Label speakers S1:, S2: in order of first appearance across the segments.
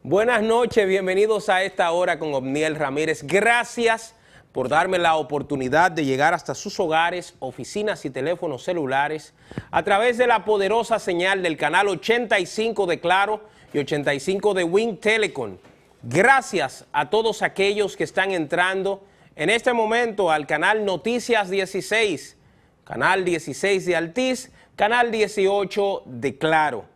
S1: Buenas noches, bienvenidos a esta hora con Obniel Ramírez. Gracias por darme la oportunidad de llegar hasta sus hogares, oficinas y teléfonos celulares a través de la poderosa señal del canal 85 de Claro y 85 de Win Telecom. Gracias a todos aquellos que están entrando en este momento al canal Noticias 16, canal 16 de Altiz, canal 18 de Claro.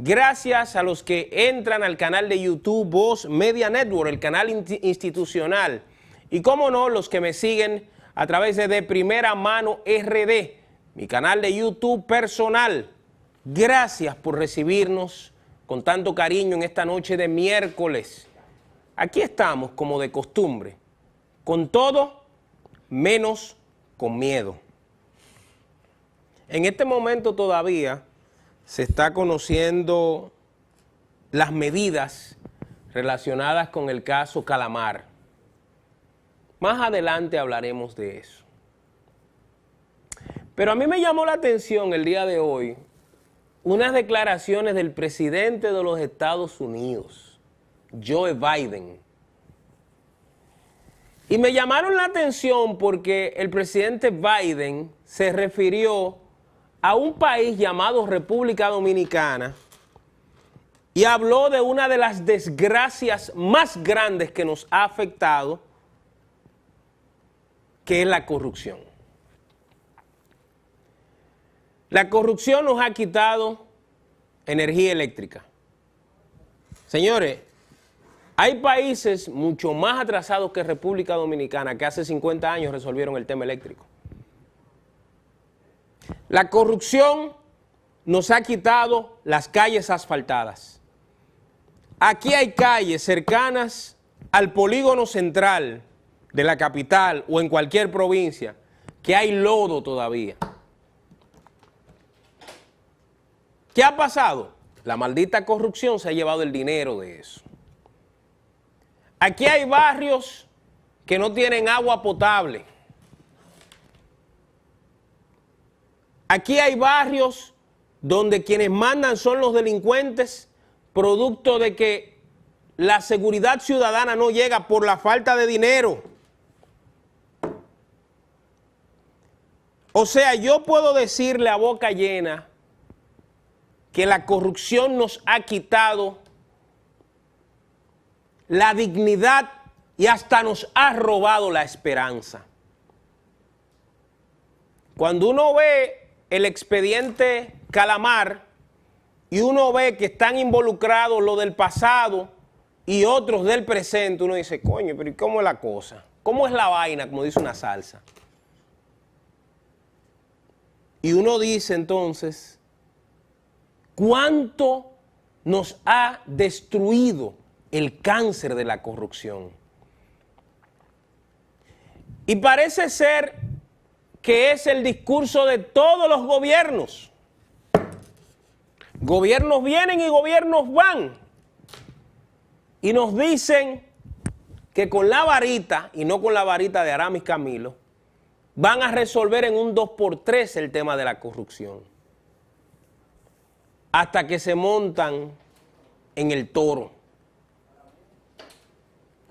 S1: Gracias a los que entran al canal de YouTube Voz Media Network, el canal institucional. Y cómo no, los que me siguen a través de Primera Mano RD, mi canal de YouTube personal. Gracias por recibirnos con tanto cariño en esta noche de miércoles. Aquí estamos como de costumbre, con todo menos con miedo. En este momento todavía se está conociendo las medidas relacionadas con el caso Calamar. Más adelante hablaremos de eso. Pero a mí me llamó la atención el día de hoy unas declaraciones del presidente de los Estados Unidos, Joe Biden. Y me llamaron la atención porque el presidente Biden se refirió a un país llamado República Dominicana y habló de una de las desgracias más grandes que nos ha afectado, que es la corrupción. La corrupción nos ha quitado energía eléctrica. Señores, hay países mucho más atrasados que República Dominicana que hace 50 años resolvieron el tema eléctrico. La corrupción nos ha quitado las calles asfaltadas. Aquí hay calles cercanas al polígono central de la capital o en cualquier provincia que hay lodo todavía. ¿Qué ha pasado? La maldita corrupción se ha llevado el dinero de eso. Aquí hay barrios que no tienen agua potable. Aquí hay barrios donde quienes mandan son los delincuentes, producto de que la seguridad ciudadana no llega por la falta de dinero. O sea, yo puedo decirle a boca llena que la corrupción nos ha quitado la dignidad y hasta nos ha robado la esperanza. Cuando uno ve el expediente Calamar y uno ve que están involucrados los del pasado y otros del presente, uno dice, coño, pero ¿y cómo es la cosa? ¿Cómo es la vaina? Como dice una salsa. Y uno dice entonces, ¿cuánto nos ha destruido el cáncer de la corrupción? Y parece ser que es el discurso de todos los gobiernos. Gobiernos vienen y gobiernos van. Y nos dicen que con la varita, y no con la varita de Aramis Camilo, van a resolver en un 2x3 el tema de la corrupción. Hasta que se montan en el toro.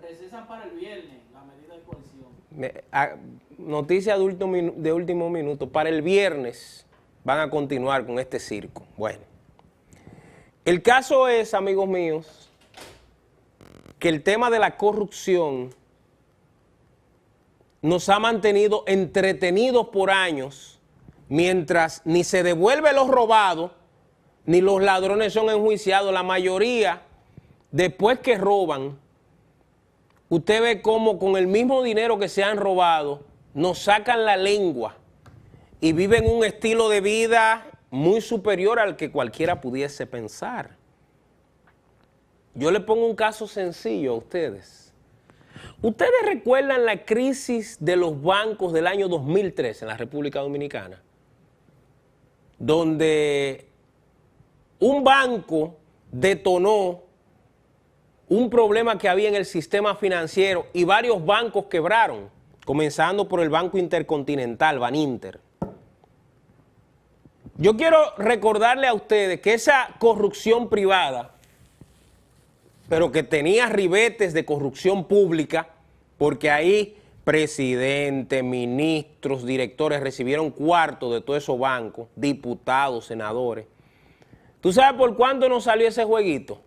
S2: Recesan para el viernes la medida de coerción.
S1: Noticia de último minuto. Para el viernes van a continuar con este circo. Bueno, el caso es, amigos míos, que el tema de la corrupción nos ha mantenido entretenidos por años, mientras ni se devuelve lo robado, ni los ladrones son enjuiciados. La mayoría, después que roban, usted ve cómo con el mismo dinero que se han robado, nos sacan la lengua y viven un estilo de vida muy superior al que cualquiera pudiese pensar. Yo le pongo un caso sencillo a ustedes. ¿Ustedes recuerdan la crisis de los bancos del año 2013 en la República Dominicana? Donde un banco detonó un problema que había en el sistema financiero y varios bancos quebraron, comenzando por el Banco Intercontinental, Baninter. Yo quiero recordarle a ustedes que esa corrupción privada pero que tenía ribetes de corrupción pública, porque ahí presidente, ministros, directores recibieron cuartos de todos esos bancos, diputados, senadores. ¿Tú sabes por cuánto nos salió ese jueguito?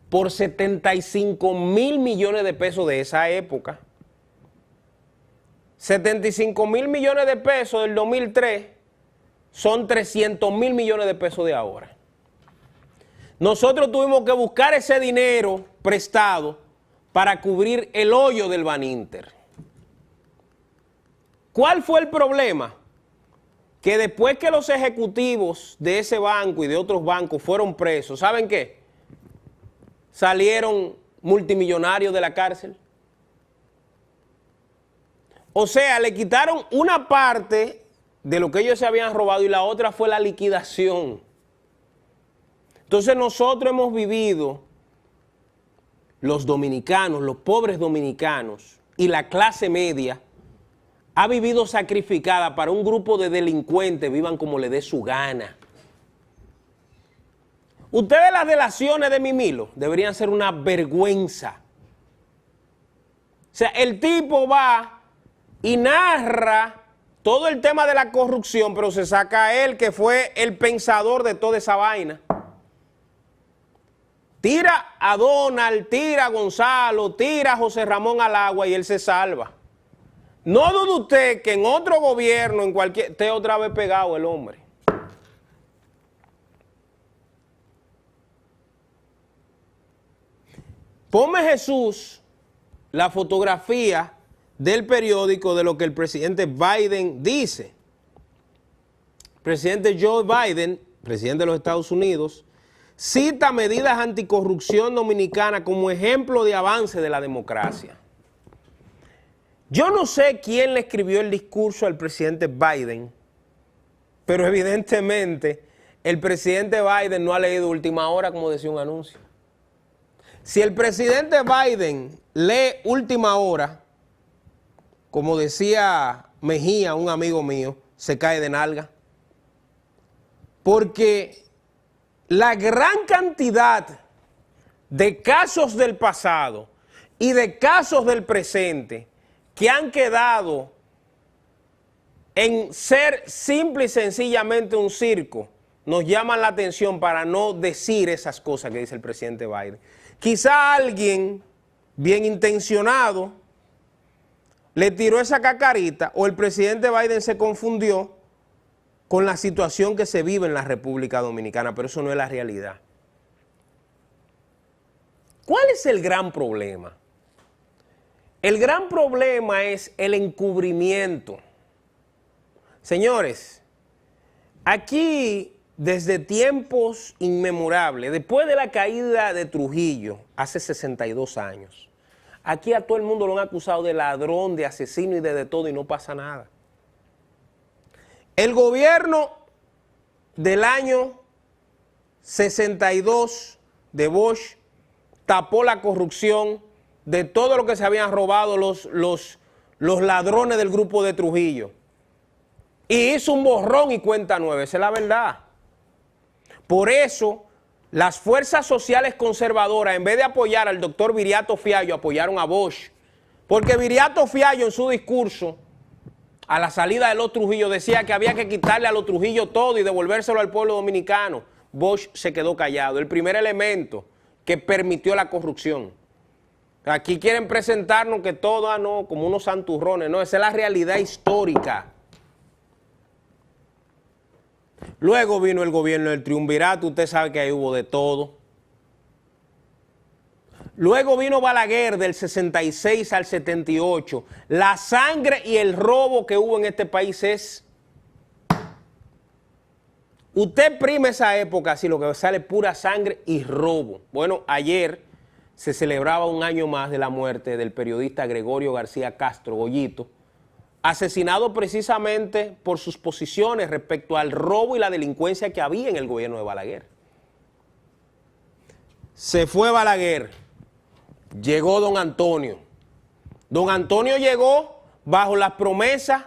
S1: Por 75.000 millones de pesos de esa época. 75.000 millones de pesos del 2003 son 300.000 millones de pesos de ahora. Nosotros tuvimos que buscar ese dinero prestado para cubrir el hoyo del Baninter. ¿Cuál fue el problema? Que después que los ejecutivos de ese banco y de otros bancos fueron presos, ¿saben qué? Salieron multimillonarios de la cárcel. O sea, le quitaron una parte de lo que ellos se habían robado y la otra fue la liquidación. Entonces nosotros hemos vivido, los dominicanos, los pobres dominicanos y la clase media, ha vivido sacrificada para un grupo de delincuentes, vivan como le dé su gana. Ustedes las delaciones de Mimilo deberían ser una vergüenza. O sea, el tipo va y narra todo el tema de la corrupción, pero se saca a él, que fue el pensador de toda esa vaina. Tira a Donald, tira a Gonzalo, tira a José Ramón al agua y él se salva. No dude usted que en otro gobierno, en cualquier, esté otra vez pegado el hombre. Ponme, Jesús, la fotografía del periódico de lo que el presidente Biden dice. El presidente Joe Biden, presidente de los Estados Unidos, cita medidas anticorrupción dominicanas como ejemplo de avance de la democracia. Yo no sé quién le escribió el discurso al presidente Biden, pero evidentemente el presidente Biden no ha leído Última Hora, como decía un anuncio. Si el presidente Biden lee Última Hora, como decía Mejía, un amigo mío, se cae de nalga. Porque la gran cantidad de casos del pasado y de casos del presente que han quedado en ser simple y sencillamente un circo, nos llaman la atención para no decir esas cosas que dice el presidente Biden. Quizá alguien bien intencionado le tiró esa cacarita o el presidente Biden se confundió con la situación que se vive en la República Dominicana, pero eso no es la realidad. ¿Cuál es el gran problema? El gran problema es el encubrimiento. Señores, aquí desde tiempos inmemorables, después de la caída de Trujillo, hace 62 años, aquí a todo el mundo lo han acusado de ladrón, de asesino y de todo y no pasa nada. El gobierno del año 62 de Bosch tapó la corrupción de todo lo que se habían robado los ladrones del grupo de Trujillo. Y hizo un borrón y cuenta nueva, esa es la verdad. Por eso, las fuerzas sociales conservadoras, en vez de apoyar al doctor Viriato Fiallo, apoyaron a Bosch. Porque Viriato Fiallo en su discurso, a la salida de los Trujillo, decía que había que quitarle a los Trujillo todo y devolvérselo al pueblo dominicano. Bosch se quedó callado. El primer elemento que permitió la corrupción. Aquí quieren presentarnos que todo, no, como unos santurrones. No, esa es la realidad histórica. Luego vino el gobierno del triunvirato, usted sabe que ahí hubo de todo. Luego vino Balaguer del 66 al 78. La sangre y el robo que hubo en este país es... Usted prime esa época, así lo que sale pura sangre y robo. Bueno, ayer se celebraba un año más de la muerte del periodista Gregorio García Castro, Goyito, asesinado precisamente por sus posiciones respecto al robo y la delincuencia que había en el gobierno de Balaguer. Se fue Balaguer, llegó don Antonio. Don Antonio llegó bajo las promesas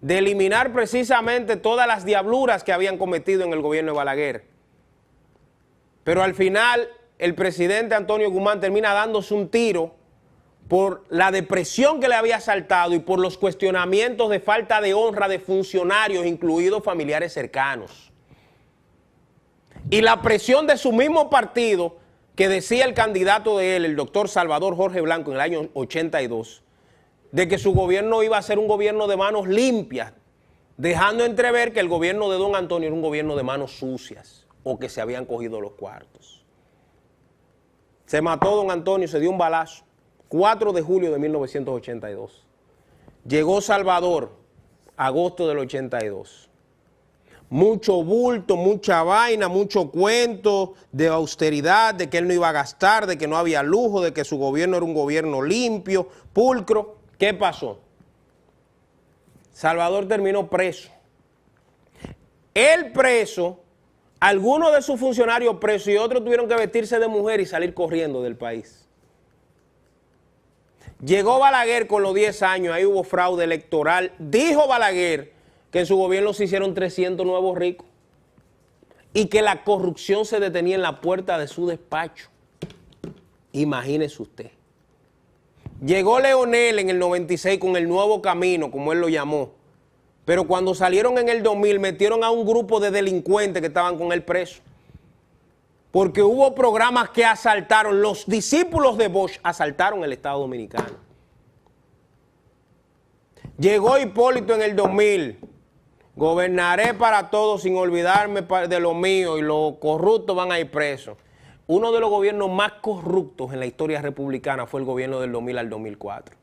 S1: de eliminar precisamente todas las diabluras que habían cometido en el gobierno de Balaguer. Pero al final el presidente Antonio Guzmán termina dándose un tiro por la depresión que le había asaltado y por los cuestionamientos de falta de honra de funcionarios, incluidos familiares cercanos. Y la presión de su mismo partido, que decía el candidato de él, el doctor Salvador Jorge Blanco, en el año 82, de que su gobierno iba a ser un gobierno de manos limpias, dejando entrever que el gobierno de don Antonio era un gobierno de manos sucias o que se habían cogido los cuartos. Se mató don Antonio, se dio un balazo, 4 de julio de 1982. Llegó Salvador, agosto del 82. Mucho bulto, mucha vaina, mucho cuento de austeridad, de que él no iba a gastar, de que no había lujo, de que su gobierno era un gobierno limpio, pulcro. ¿Qué pasó? Salvador terminó preso. Él preso, algunos de sus funcionarios presos y otros tuvieron que vestirse de mujer y salir corriendo del país. Llegó Balaguer con los 10 años, ahí hubo fraude electoral. Dijo Balaguer que en su gobierno se hicieron 300 nuevos ricos y que la corrupción se detenía en la puerta de su despacho. Imagínese usted. Llegó Leonel en el 96 con el Nuevo Camino, como él lo llamó, pero cuando salieron en el 2000 metieron a un grupo de delincuentes que estaban con él preso, porque hubo programas que asaltaron, los discípulos de Bosch asaltaron el Estado Dominicano. Llegó Hipólito en el 2000, gobernaré para todos sin olvidarme de lo mío y los corruptos van a ir presos. Uno de los gobiernos más corruptos en la historia republicana fue el gobierno del 2000 al 2004.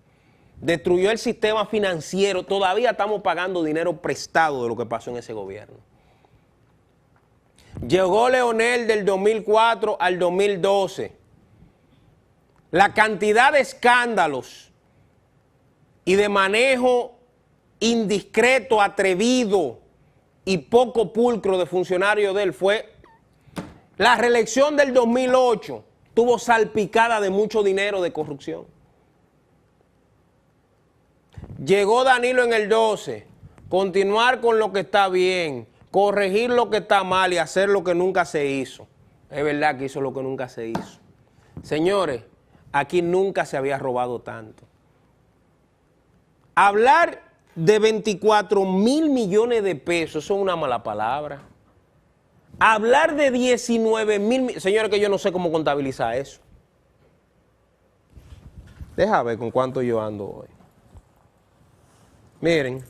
S1: Destruyó el sistema financiero, todavía estamos pagando dinero prestado de lo que pasó en ese gobierno. Llegó Leonel del 2004 al 2012. La cantidad de escándalos y de manejo indiscreto, atrevido y poco pulcro de funcionarios de él fue... La reelección del 2008 estuvo salpicada de mucho dinero de corrupción. Llegó Danilo en el 12, continuar con lo que está bien, corregir lo que está mal y hacer lo que nunca se hizo. Es verdad que hizo lo que nunca se hizo. Señores, aquí nunca se había robado tanto. Hablar de 24,000 millones de pesos, eso es una mala palabra. Hablar de 19,000, señores, que yo no sé cómo contabilizar eso. Deja ver con cuánto yo ando hoy. Miren,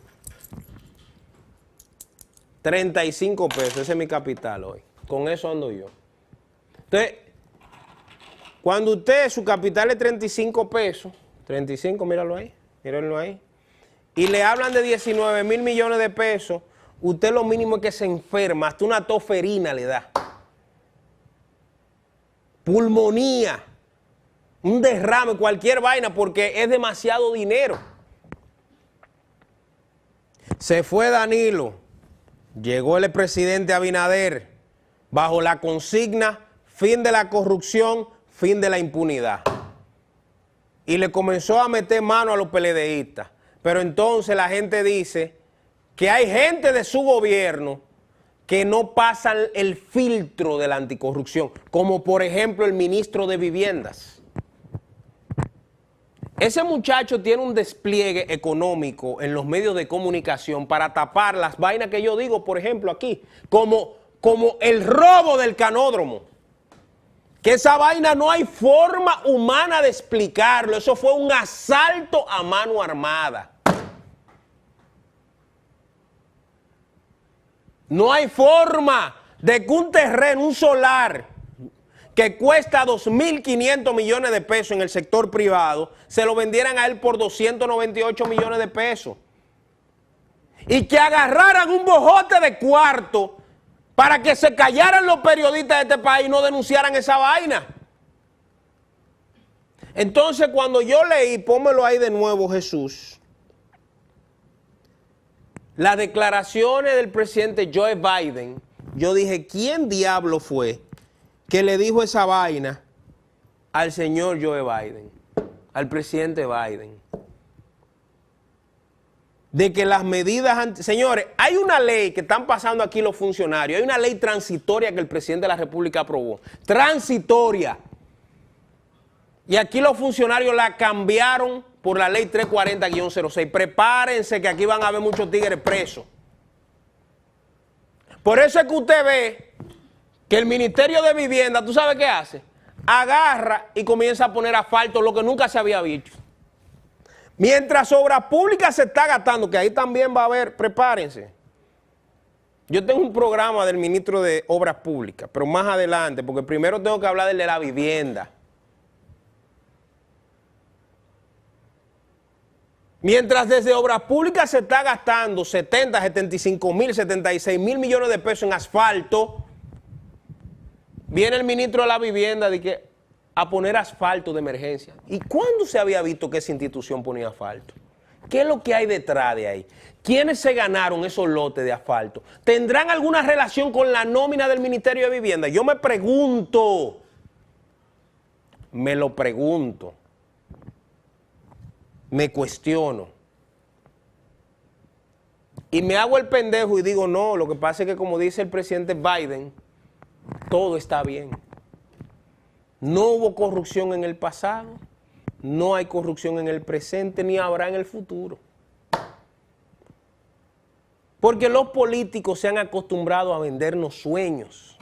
S1: 35 pesos, ese es mi capital hoy. Con eso ando yo. Entonces, cuando usted, su capital es 35 pesos, 35, míralo ahí, y le hablan de 19,000 millones de pesos, usted lo mínimo es que se enferma, hasta una toferina le da. Pulmonía, un derrame, cualquier vaina, porque es demasiado dinero. Se fue Danilo, llegó el presidente Abinader, bajo la consigna, fin de la corrupción, fin de la impunidad. Y le comenzó a meter mano a los PLDistas. Pero entonces la gente dice que hay gente de su gobierno que no pasan el filtro de la anticorrupción, como por ejemplo el ministro de Viviendas. Ese muchacho tiene un despliegue económico en los medios de comunicación para tapar las vainas que yo digo, por ejemplo aquí, como el robo del canódromo. Que esa vaina no hay forma humana de explicarlo, eso fue un asalto a mano armada. No hay forma de que un terreno, un solar, que cuesta 2.500 millones de pesos en el sector privado, se lo vendieran a él por 298 millones de pesos. Y que agarraran un bojote de cuarto para que se callaran los periodistas de este país y no denunciaran esa vaina. Entonces, cuando yo leí, pónmelo ahí de nuevo, Jesús, las declaraciones del presidente Joe Biden, yo dije, ¿quién diablo fue que le dijo esa vaina al señor Joe Biden, al presidente Biden? de que las medidas... Señores, hay una ley que están pasando aquí los funcionarios, hay una ley transitoria que el presidente de la República aprobó. Transitoria. Y aquí los funcionarios la cambiaron por la ley 340-06. Prepárense que aquí van a haber muchos tigres presos. Por eso es que usted ve que el Ministerio de Vivienda, ¿tú sabes qué hace? Agarra y comienza a poner asfalto, lo que nunca se había visto. Mientras Obras Públicas se está gastando, que ahí también va a haber, prepárense. Yo tengo un programa del ministro de Obras Públicas, pero más adelante, porque primero tengo que hablar del de la vivienda. Mientras desde Obras Públicas se está gastando 70, 75 mil, 76 mil millones de pesos en asfalto, viene el ministro de la Vivienda a poner asfalto de emergencia. ¿Y cuándo se había visto que esa institución ponía asfalto? ¿Qué es lo que hay detrás de ahí? ¿Quiénes se ganaron esos lotes de asfalto? ¿Tendrán alguna relación con la nómina del Ministerio de Vivienda? Yo me pregunto, me cuestiono. Y me hago el pendejo y digo, no, lo que pasa es que como dice el presidente Biden, todo está bien. No hubo corrupción en el pasado, no hay corrupción en el presente, ni habrá en el futuro. Porque los políticos se han acostumbrado a vendernos sueños.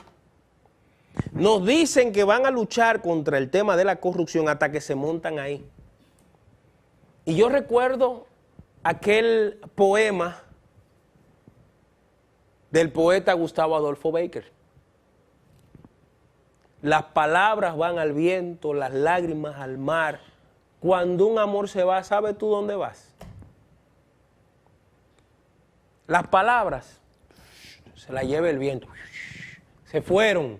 S1: Nos dicen que van a luchar contra el tema de la corrupción hasta que se montan ahí. Y yo recuerdo aquel poema del poeta Gustavo Adolfo Bécquer. Las palabras van al viento, las lágrimas al mar. Cuando un amor se va, ¿sabes tú dónde vas? Las palabras se las lleva el viento. Se fueron.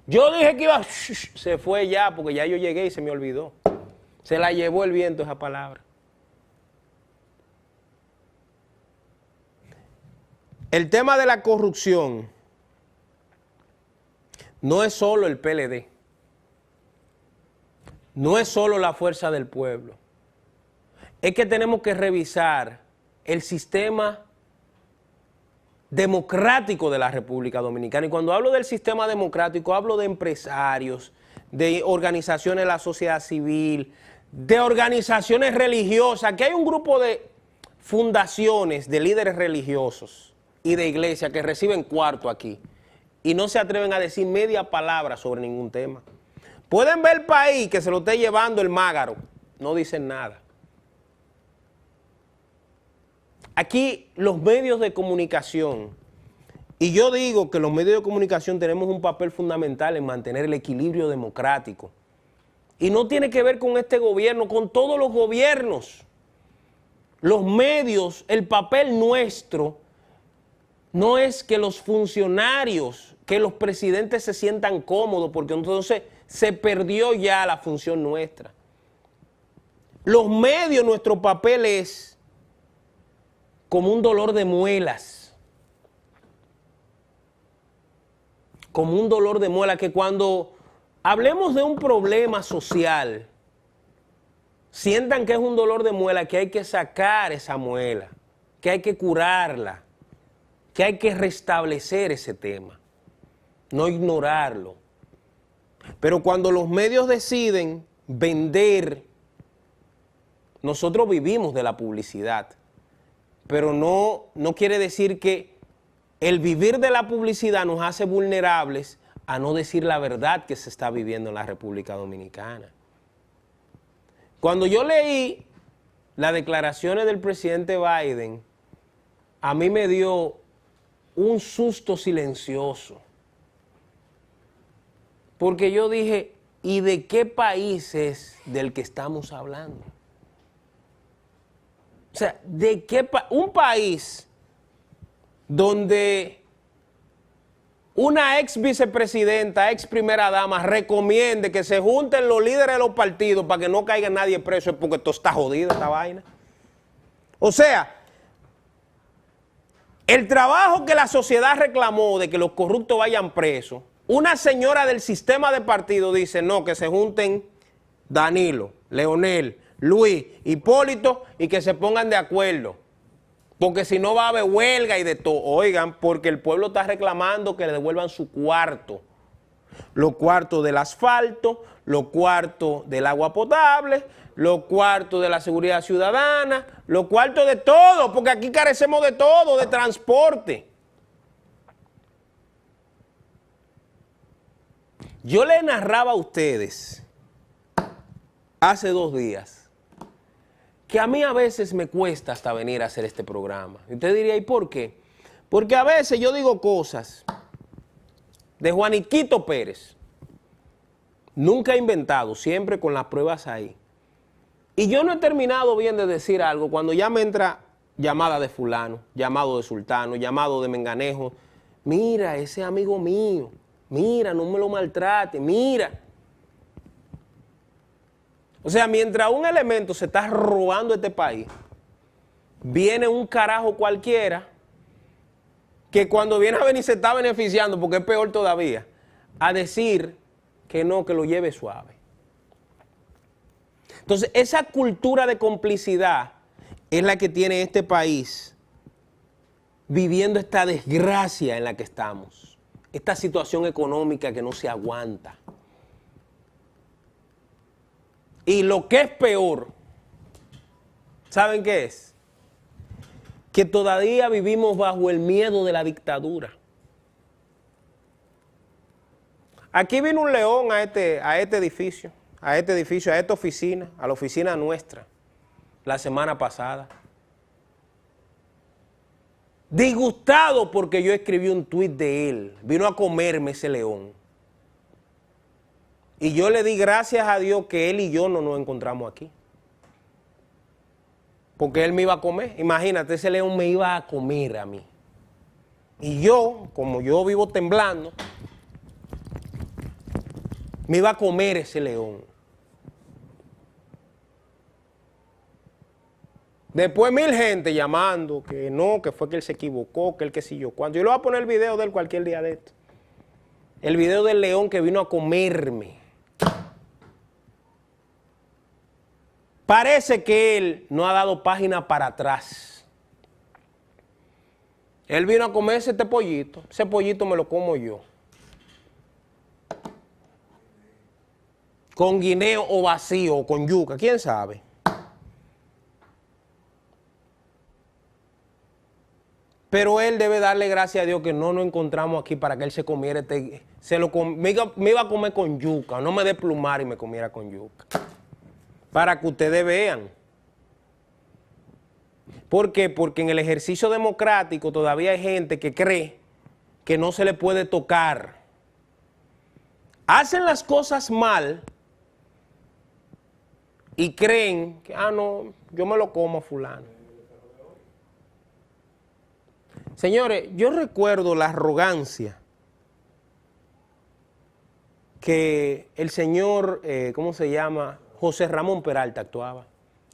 S1: Yo dije que iba, se fue ya, porque ya yo llegué y se me olvidó. Se la llevó el viento esa palabra. El tema de la corrupción no es solo el PLD, no es solo la Fuerza del Pueblo. Es que tenemos que revisar el sistema democrático de la República Dominicana. Y cuando hablo del sistema democrático, hablo de empresarios, de organizaciones de la sociedad civil, de organizaciones religiosas, que hay un grupo de fundaciones de líderes religiosos y de iglesias que reciben cuarto aquí y no se atreven a decir media palabra sobre ningún tema. Pueden ver el país que se lo esté llevando el mágaro, no dicen nada. Aquí los medios de comunicación, y yo digo que los medios de comunicación tenemos un papel fundamental en mantener el equilibrio democrático. Y no tiene que ver con este gobierno, con todos los gobiernos. Los medios, el papel nuestro, no es que los funcionarios, que los presidentes se sientan cómodos, porque entonces se perdió ya la función nuestra. Los medios, nuestro papel es como un dolor de muelas. Como un dolor de muelas que cuando hablemos de un problema social, sientan que es un dolor de muela, que hay que sacar esa muela, que hay que curarla, que hay que restablecer ese tema, no ignorarlo. Pero cuando los medios deciden vender, nosotros vivimos de la publicidad, pero no quiere decir que el vivir de la publicidad nos hace vulnerables a no decir la verdad que se está viviendo en la República Dominicana. Cuando yo leí las declaraciones del presidente Biden, a mí me dio un susto silencioso. Porque yo dije, ¿y de qué país es del que estamos hablando? O sea, ¿de qué un país donde una ex vicepresidenta, ex primera dama, recomiende que se junten los líderes de los partidos para que no caiga nadie preso, es porque esto está jodido, esta vaina? O sea, el trabajo que la sociedad reclamó de que los corruptos vayan presos, una señora del sistema de partido dice, no, que se junten Danilo, Leonel, Luis, Hipólito y que se pongan de acuerdo. Porque si no va a haber huelga y de todo. Oigan, porque el pueblo está reclamando que le devuelvan su cuarto. Los cuartos del asfalto, los cuartos del agua potable, los cuartos de la seguridad ciudadana, los cuartos de todo, porque aquí carecemos de todo, de transporte. Yo le narraba a ustedes hace 2 días que a mí a veces me cuesta hasta venir a hacer este programa. Y usted diría, ¿y por qué? Porque a veces yo digo cosas de Juaniquito Pérez, nunca he inventado, siempre con las pruebas ahí. Y yo no he terminado bien de decir algo cuando ya me entra llamada de fulano, llamado de sultano, llamado de menganejo. Mira, ese amigo mío, mira, no me lo maltrate, mira. O sea, mientras un elemento se está robando este país, viene un carajo cualquiera que cuando viene a venir se está beneficiando, porque es peor todavía, a decir que no, que lo lleve suave. Entonces, esa cultura de complicidad es la que tiene este país viviendo esta desgracia en la que estamos, esta situación económica que no se aguanta. Y lo que es peor, ¿saben qué es? Que todavía vivimos bajo el miedo de la dictadura. Aquí vino un león a este edificio, a esta oficina, a la oficina nuestra, la semana pasada. Disgustado porque yo escribí un tuit de él, vino a comerme ese león. Y yo le di gracias a Dios que él y yo no nos encontramos aquí. Porque él me iba a comer. Imagínate, ese león me iba a comer a mí. Y yo, como yo vivo temblando, me iba a comer ese león. Después 1000 gente llamando que no, que fue que él se equivocó, que él que sí yo. Cuando yo le voy a poner el video de él cualquier día de esto. El video del león que vino a comerme. Parece que él no ha dado página para atrás. Él vino a comerse este pollito. Ese pollito me lo como yo. Con guineo o vacío o con yuca, quién sabe. Pero él debe darle gracias a Dios que no nos encontramos aquí para que él se comiera me iba a comer con yuca, no me dé plumar y me comiera con yuca. Para que ustedes vean. ¿Por qué? Porque en el ejercicio democrático todavía hay gente que cree que no se le puede tocar. Hacen las cosas mal y creen que, no, yo me lo como a fulano. Señores, yo recuerdo la arrogancia que el señor, ¿cómo se llama? José Ramón Peralta actuaba.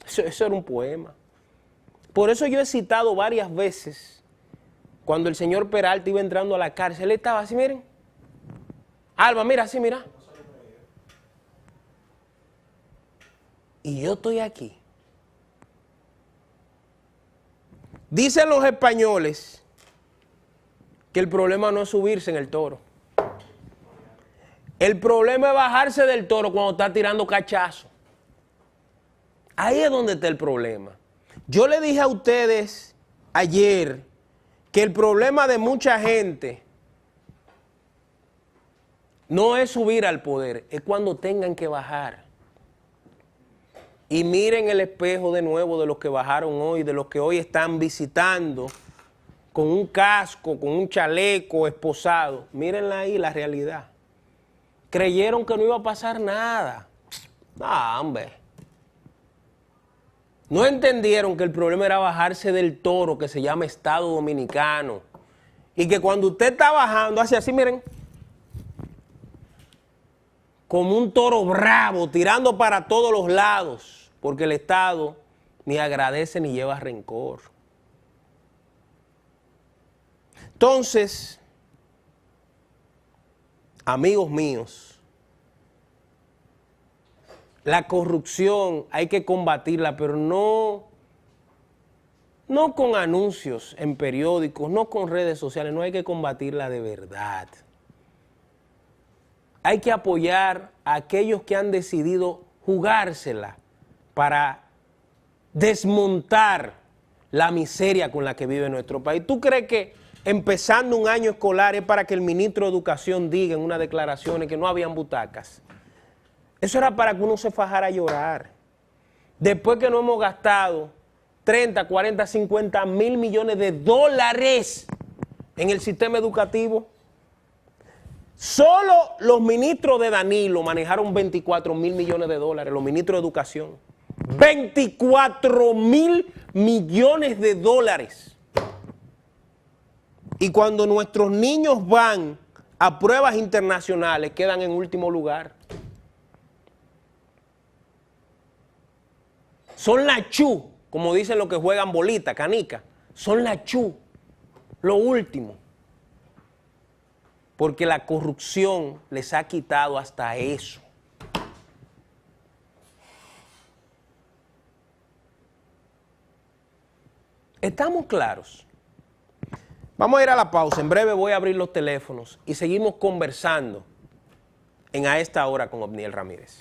S1: Eso era un poema. Por eso yo he citado varias veces, cuando el señor Peralta iba entrando a la cárcel, él estaba así, miren. Alba, mira, así, mira. Y yo estoy aquí. Dicen los españoles que el problema no es subirse en el toro. El problema es bajarse del toro cuando está tirando cachazo. Ahí es donde está el problema. Yo le dije a ustedes ayer que el problema de mucha gente no es subir al poder, es cuando tengan que bajar. Y miren el espejo de nuevo de los que bajaron hoy, de los que hoy están visitando con un casco, con un chaleco esposado. Mírenla ahí la realidad. Creyeron que no iba a pasar nada. No, hombre. No entendieron que el problema era bajarse del toro que se llama Estado Dominicano. Y que cuando usted está bajando, hace así, miren. Como un toro bravo, tirando para todos los lados. Porque el Estado ni agradece ni lleva rencor. Entonces, amigos míos, la corrupción hay que combatirla, pero no no con anuncios en periódicos, no con redes sociales, no hay que combatirla de verdad. Hay que apoyar a aquellos que han decidido jugársela para desmontar la miseria con la que vive nuestro país. ¿Tú crees que empezando un año escolar es para que el ministro de Educación diga en unas declaraciones que no habían butacas? Eso era para que uno se fajara a llorar. Después que no hemos gastado 30, 40, 50 mil millones de dólares en el sistema educativo, solo los ministros de Danilo manejaron 24 mil millones de dólares, los ministros de Educación. 24 mil millones de dólares. Y cuando nuestros niños van a pruebas internacionales, quedan en último lugar. Son la chu, como dicen los que juegan bolita, canica. Son la chu, lo último. Porque la corrupción les ha quitado hasta eso. ¿Estamos claros? Vamos a ir a la pausa. En breve voy a abrir los teléfonos y seguimos conversando en A Esta Hora con Obniel Ramírez.